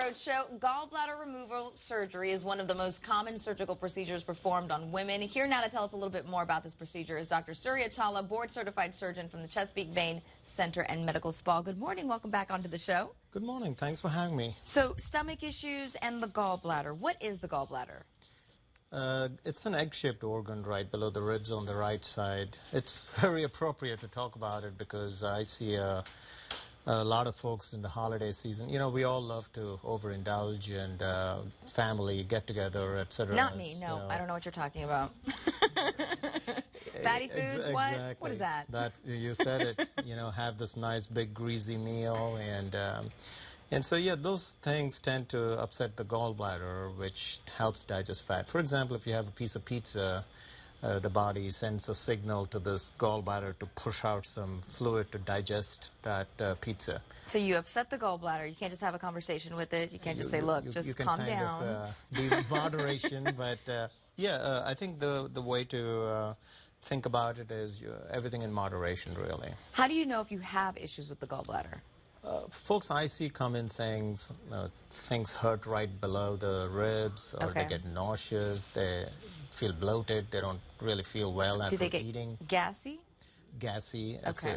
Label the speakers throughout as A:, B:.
A: Roadshow. Gallbladder removal surgery is one of the most common surgical procedures performed on women. Here now to tell us a little bit more about this procedure is Dr. Surya Chawla, board-certified surgeon from the Chesapeake Vein Center and Medical Spa. Good morning. Welcome back onto the show.
B: Good morning. Thanks for having me.
A: So, stomach issues and the gallbladder. What is the gallbladder?
B: It's an egg-shaped organ right below the ribs on the right side. It's very appropriate to talk about it because I see a lot of folks in the holiday season. You know, we all love to overindulge and family get-together, etc.
A: Not me. No, I don't know what you're talking about. Fatty foods?
B: Exactly.
A: What? What is that?
B: You said it. You know, have this nice big greasy meal and so, yeah, those things tend to upset the gallbladder, which helps digest fat. For example, if you have a piece of pizza, the body sends a signal to this gallbladder to push out some fluid to digest that pizza.
A: So you upset the gallbladder. You can't just have a conversation with it. You can't just say, look, just calm down.
B: You can kind of be moderation, but yeah, I think the way to think about it is everything in moderation, really.
A: How do you know if you have issues with the gallbladder?
B: Folks I see come in saying things hurt right below the ribs, or they get nauseous, they feel bloated, they don't really feel well after eating.
A: Do they get gassy?
B: Gassy.
A: Okay.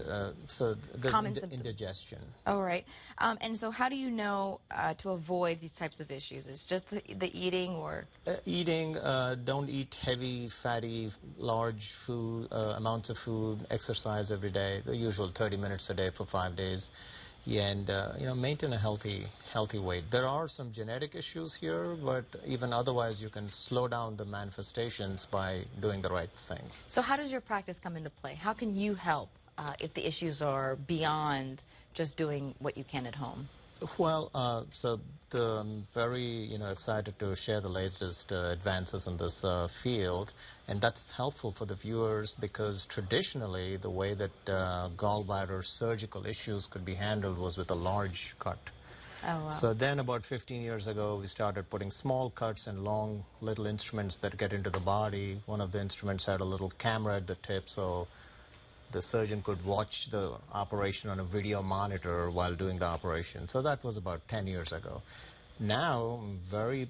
B: So there's
A: common
B: indigestion.
A: Oh, right. And so how do you know to avoid these types of issues? It's just the eating or?
B: Eating, don't eat heavy, fatty, large food, amounts of food, exercise every day, the usual 30 minutes a day for 5 days. And you know, maintain a healthy weight. There are some genetic issues here, but even otherwise you can slow down the manifestations by doing the right things.
A: So how does your practice come into play? How can you help if the issues are beyond just doing what you can at home?
B: Well, I'm very excited to share the latest advances in this field, and that's helpful for the viewers because traditionally the way that gallbladder surgical issues could be handled was with a large cut.
A: Oh, wow.
B: So then about 15 years ago we started putting small cuts and long little instruments that get into the body. One of the instruments had a little camera at the tip, so the surgeon could watch the operation on a video monitor while doing the operation. So that was about 10 years ago. Now, I'm very,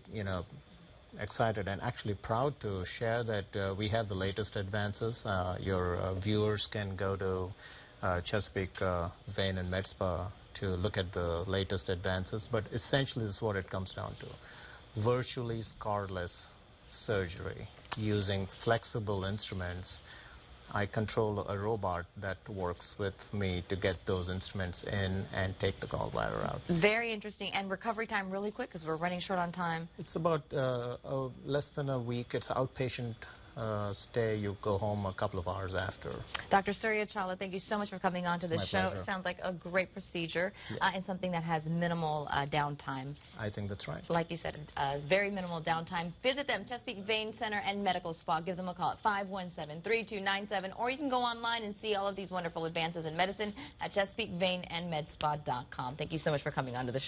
B: excited and actually proud to share that we have the latest advances. Your viewers can go to Chesapeake Vein and Med Spa to look at the latest advances. But essentially, this is what it comes down to. Virtually scarless surgery using flexible instruments. I control a robot that works with me to get those instruments in and take the gallbladder out.
A: Very interesting. And recovery time really quick because we're running short on time.
B: It's about less than a week. It's outpatient stay. You go home a couple of hours after.
A: Dr. Surya Chawla, thank you so much for coming on to the show.
B: Pleasure.
A: It sounds like a great procedure
B: Yes.
A: and something that has minimal downtime.
B: I think that's right.
A: Like you said, very minimal downtime. Visit them, Chesapeake Vein Center and Medical Spa. Give them a call at 517-3297, or you can go online and see all of these wonderful advances in medicine at ChesapeakeVeinandMedSpa.com. Thank you so much for coming on to the show.